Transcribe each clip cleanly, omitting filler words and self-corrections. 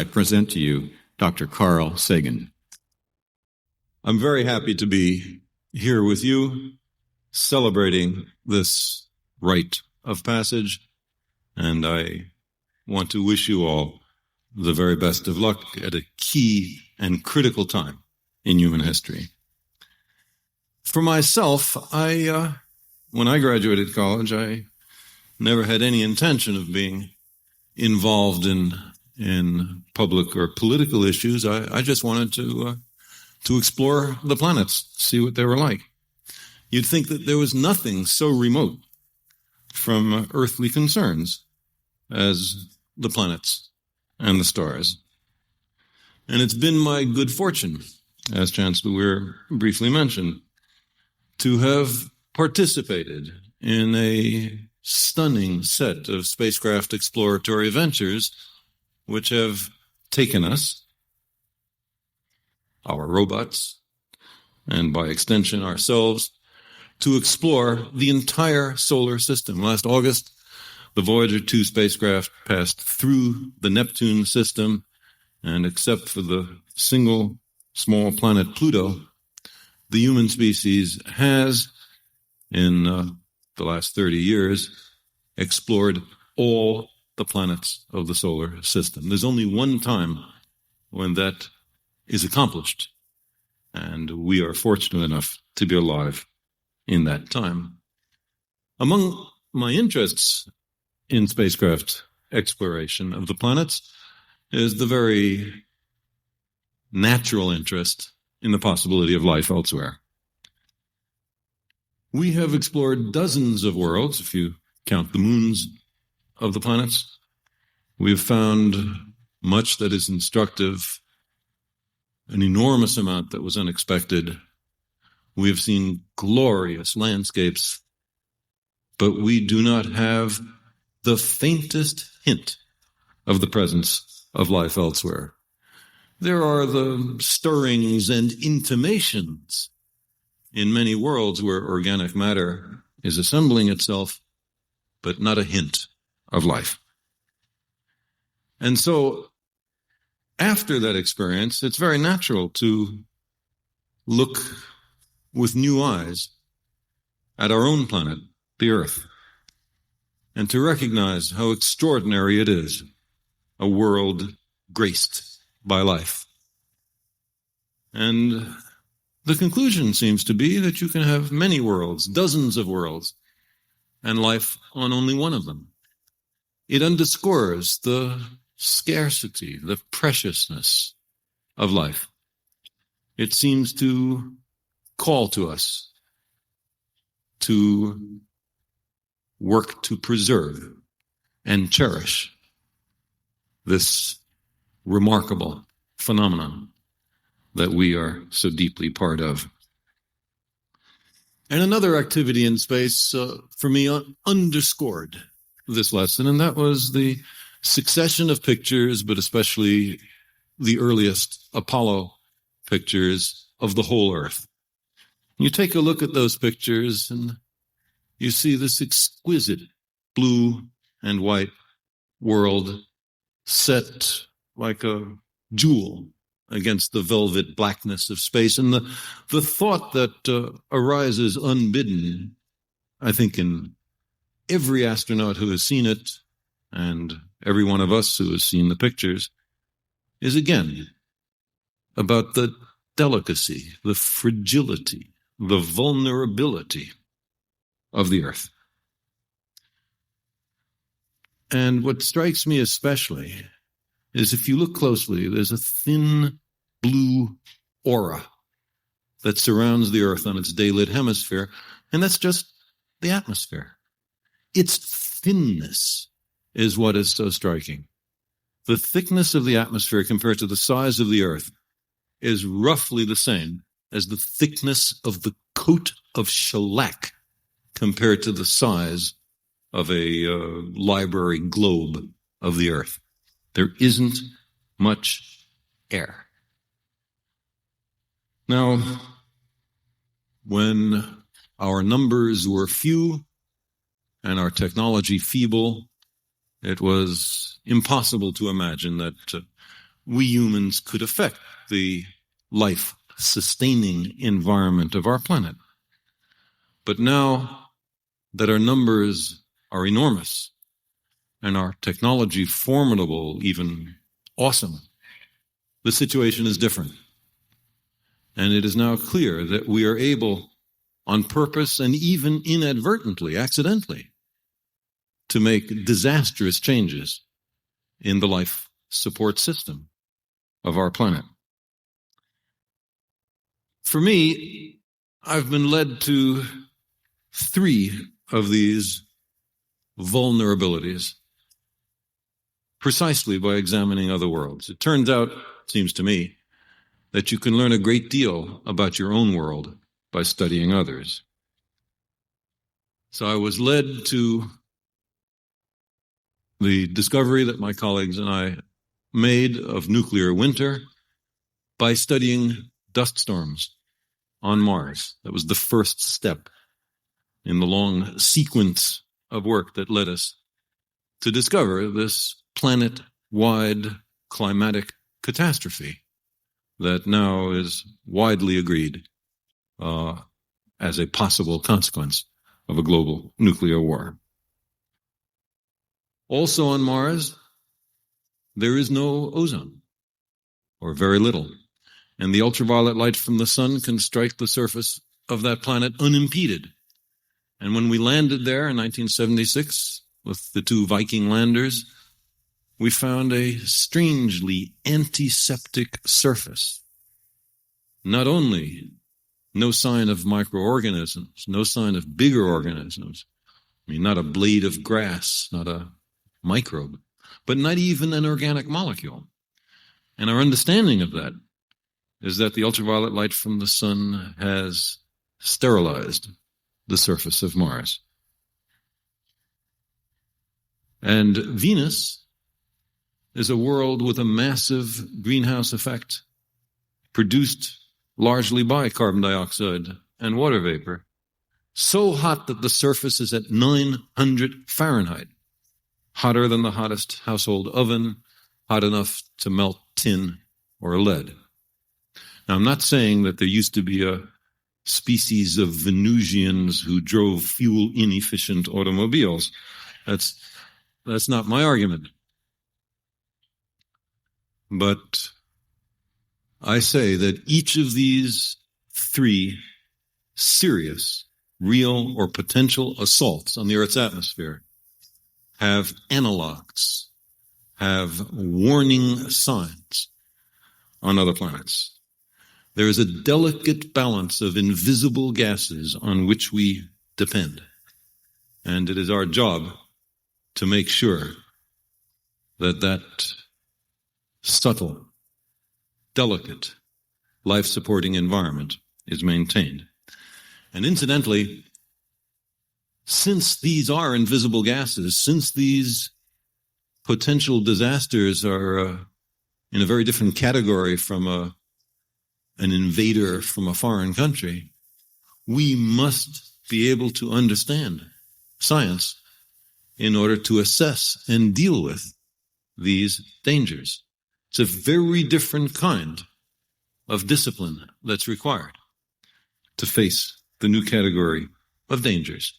I present to you Dr. Carl Sagan. I'm very happy to be here with you, celebrating this rite of passage, and I want to wish you all the very best of luck at a key and critical time in human history. For myself, when I graduated college, I never had any intention of being involved in public or political issues. I just wanted to explore the planets, see what they were like. You'd think that there was nothing so remote from earthly concerns as the planets and the stars. And it's been my good fortune, as Chancellor Weir briefly mentioned, to have participated in a stunning set of spacecraft exploratory ventures which have taken us, our robots, and by extension ourselves, to explore the entire solar system. Last August, the Voyager 2 spacecraft passed through the Neptune system, and except for the single small planet Pluto, the human species has, in the last 30 years, explored all the planets of the solar system. There's only one time when that is accomplished, and we are fortunate enough to be alive in that time. Among my interests in spacecraft exploration of the planets is the very natural interest in the possibility of life elsewhere. We have explored dozens of worlds, if you count the moons of the planets. We have found much that is instructive, an enormous amount that was unexpected. We have seen glorious landscapes, but we do not have the faintest hint of the presence of life elsewhere. There are the stirrings and intimations in many worlds where organic matter is assembling itself, but not a hint of life. And so, after that experience, it's very natural to look with new eyes at our own planet, the Earth, and to recognize how extraordinary it is, a world graced by life. And the conclusion seems to be that you can have many worlds, dozens of worlds, and life on only one of them. It underscores the scarcity, the preciousness of life. It seems to call to us to work to preserve and cherish this remarkable phenomenon that we are so deeply part of. And another activity in space, for me, underscored this lesson, and that was the succession of pictures, but especially the earliest Apollo pictures of the whole Earth. You take a look at those pictures, and you see this exquisite blue and white world set like a jewel against the velvet blackness of space. And the thought that arises unbidden, I think, in every astronaut who has seen it, and every one of us who has seen the pictures, is again about the delicacy, the fragility, the vulnerability of the Earth. And what strikes me especially is if you look closely, there's a thin blue aura that surrounds the Earth on its daylit hemisphere, and that's just the atmosphere. Its thinness is what is so striking. The thickness of the atmosphere compared to the size of the Earth is roughly the same as the thickness of the coat of shellac compared to the size of a library globe of the Earth. There isn't much air. Now, when our numbers were few and our technology feeble, it was impossible to imagine that we humans could affect the life-sustaining environment of our planet. But now that our numbers are enormous and our technology formidable, even awesome, the situation is different. And it is now clear that we are able, on purpose and even inadvertently, accidentally, to make disastrous changes in the life support system of our planet. For me, I've been led to 3 of these vulnerabilities precisely by examining other worlds. It turns out, it seems to me, that you can learn a great deal about your own world by studying others. So I was led to the discovery that my colleagues and I made of nuclear winter by studying dust storms on Mars. That was the first step in the long sequence of work that led us to discover this planet-wide climatic catastrophe that now is widely agreed as a possible consequence of a global nuclear war. Also on Mars, there is no ozone, or very little, and the ultraviolet light from the sun can strike the surface of that planet unimpeded. And when we landed there in 1976 with the 2 Viking landers, we found a strangely antiseptic surface. Not only no sign of microorganisms, no sign of bigger organisms, I mean, not a blade of grass, not a microbe, but not even an organic molecule. And our understanding of that is that the ultraviolet light from the sun has sterilized the surface of Mars. And Venus is a world with a massive greenhouse effect produced largely by carbon dioxide and water vapor, so hot that the surface is at 900 Fahrenheit, hotter than the hottest household oven, hot enough to melt tin or lead. Now, I'm not saying that there used to be a species of Venusians who drove fuel-inefficient automobiles. That's not my argument. But I say that each of these 3 serious, real, or potential assaults on the Earth's atmosphere have analogs, have warning signs on other planets. There is a delicate balance of invisible gases on which we depend. And it is our job to make sure that that subtle, delicate, life-supporting environment is maintained. And incidentally, since these are invisible gases, since these potential disasters are in a very different category from an invader from a foreign country, we must be able to understand science in order to assess and deal with these dangers. It's a very different kind of discipline that's required to face the new category of dangers.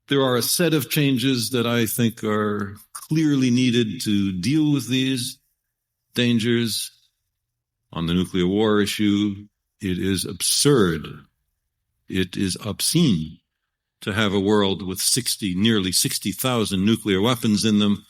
There are a set of changes that I think are clearly needed to deal with these dangers. On the nuclear war issue, it is absurd. It is obscene to have a world with nearly 60,000 nuclear weapons in them,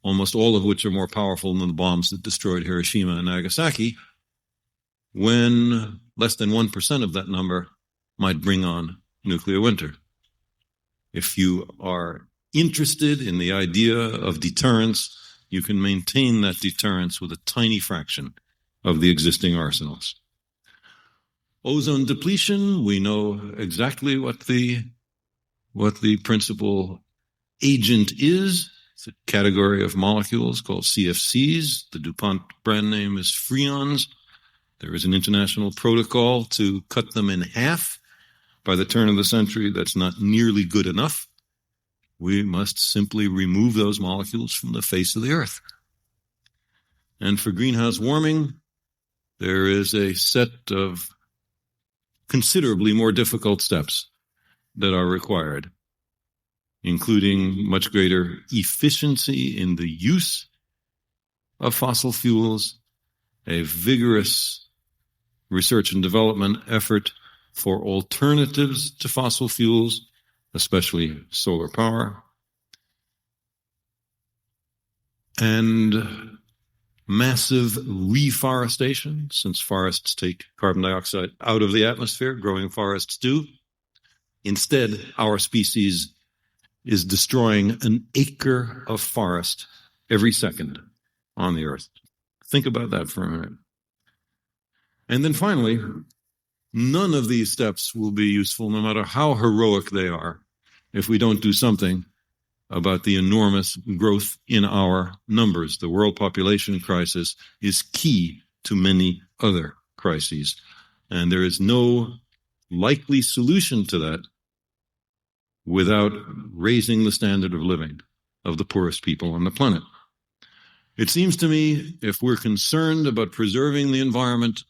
almost all of which are more powerful than the bombs that destroyed Hiroshima and Nagasaki, when less than 1% of that number might bring on nuclear winter. If you are interested in the idea of deterrence, you can maintain that deterrence with a tiny fraction of the existing arsenals. Ozone depletion, we know exactly what the principal agent is. It's a category of molecules called CFCs. The DuPont brand name is Freons. There is an international protocol to cut them in half by the turn of the century. That's not nearly good enough. We must simply remove those molecules from the face of the earth. And for greenhouse warming, there is a set of considerably more difficult steps that are required, including much greater efficiency in the use of fossil fuels, a vigorous research and development effort for alternatives to fossil fuels, especially solar power, and massive reforestation, since forests take carbon dioxide out of the atmosphere, growing forests do. Instead, our species is destroying an acre of forest every second on the earth. Think about that for a minute. And then finally, none of these steps will be useful, no matter how heroic they are, if we don't do something about the enormous growth in our numbers. The world population crisis is key to many other crises, and there is no likely solution to that without raising the standard of living of the poorest people on the planet. It seems to me, if we're concerned about preserving the environment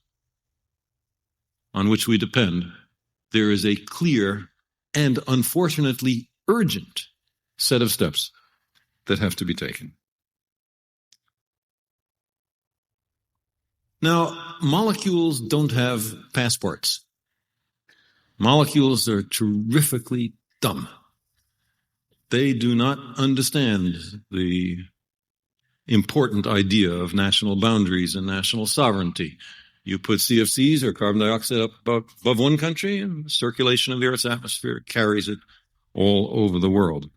on which we depend, there is a clear and unfortunately urgent set of steps that have to be taken. Now, molecules don't have passports. Molecules are terrifically dumb. They do not understand the important idea of national boundaries and national sovereignty. You put CFCs or carbon dioxide up above one country, and the circulation of the Earth's atmosphere carries it all over the world.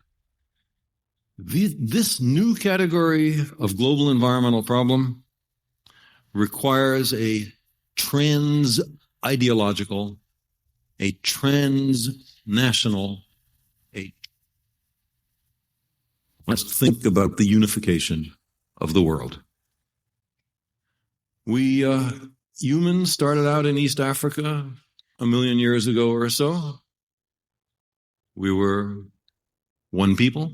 This new category of global environmental problem requires a trans-ideological, a trans-national, let's think about the unification of the world. We humans started out in East Africa 1 million years ago or so. We were one people.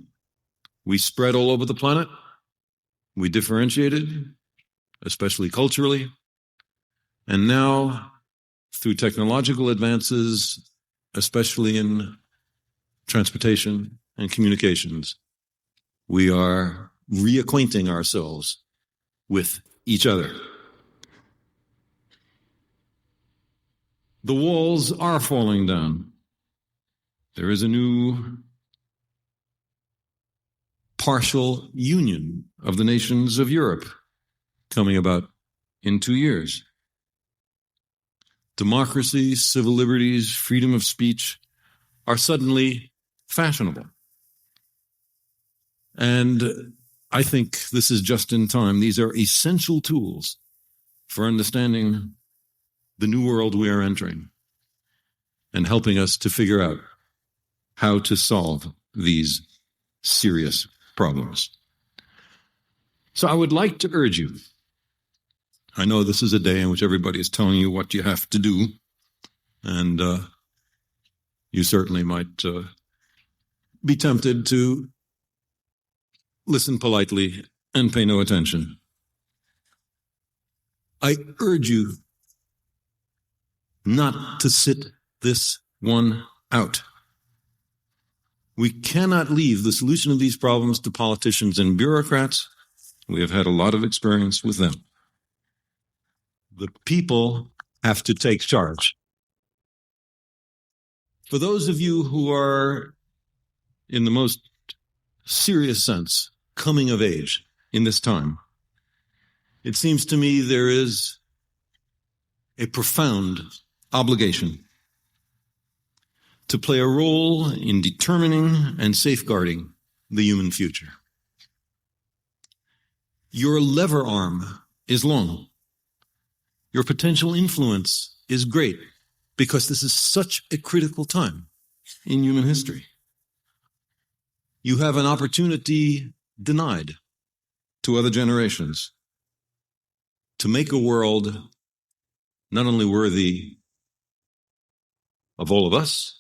We spread all over the planet. We differentiated, especially culturally. And now, through technological advances, especially in transportation and communications, we are reacquainting ourselves with each other. The walls are falling down. There is a new partial union of the nations of Europe coming about in 2 years. Democracy, civil liberties, freedom of speech are suddenly fashionable. And I think this is just in time. These are essential tools for understanding the new world we are entering and helping us to figure out how to solve these serious problems. So I would like to urge you, I know this is a day in which everybody is telling you what you have to do, and you certainly might be tempted to listen politely and pay no attention. I urge you not to sit this one out. We cannot leave the solution of these problems to politicians and bureaucrats. We have had a lot of experience with them. The people have to take charge. For those of you who are, in the most serious sense, coming of age in this time, it seems to me there is a profound obligation to play a role in determining and safeguarding the human future. Your lever arm is long. Your potential influence is great because this is such a critical time in human history. You have an opportunity denied to other generations to make a world not only worthy of all of us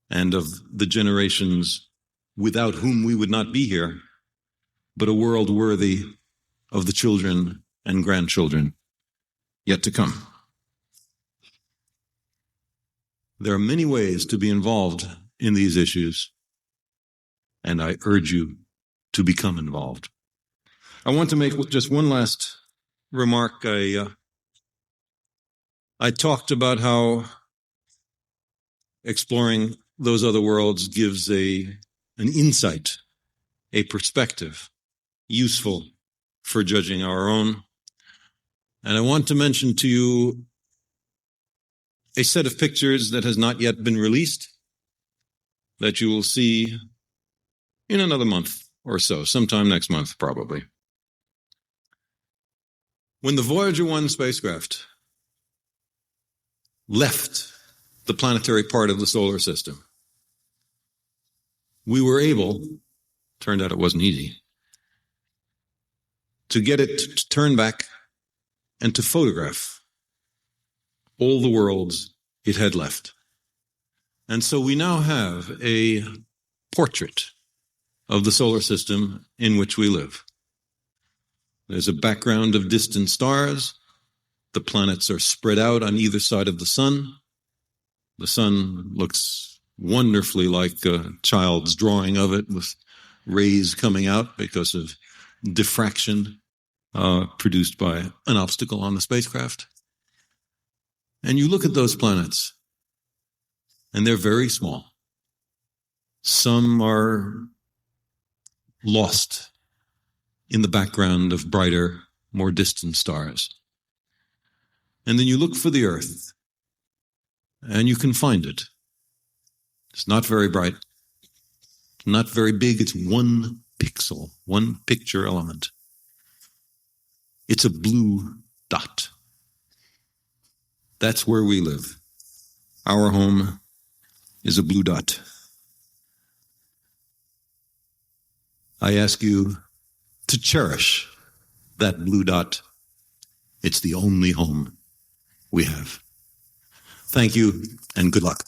and of the generations without whom we would not be here, but a world worthy of the children and grandchildren yet to come. There are many ways to be involved in these issues, and I urge you to become involved. I want to make just one last remark. I talked about how exploring those other worlds gives an insight, a perspective, useful for judging our own. And I want to mention to you a set of pictures that has not yet been released that you will see in another month or so, sometime next month probably. When the Voyager 1 spacecraft left the planetary part of the solar system, we were able, turned out it wasn't easy, to get it to turn back and to photograph all the worlds it had left. And so we now have a portrait of the solar system in which we live. There's a background of distant stars. The planets are spread out on either side of the sun. The sun looks wonderfully like a child's drawing of it, with rays coming out because of diffraction produced by an obstacle on the spacecraft. And you look at those planets, and they're very small. Some are lost in the background of brighter, more distant stars. And then you look for the Earth, and you can find it. It's not very bright, not very big. It's one pixel, one picture element. It's a blue dot. That's where we live. Our home is a blue dot. I ask you to cherish that blue dot. It's the only home we have. Thank you, and good luck.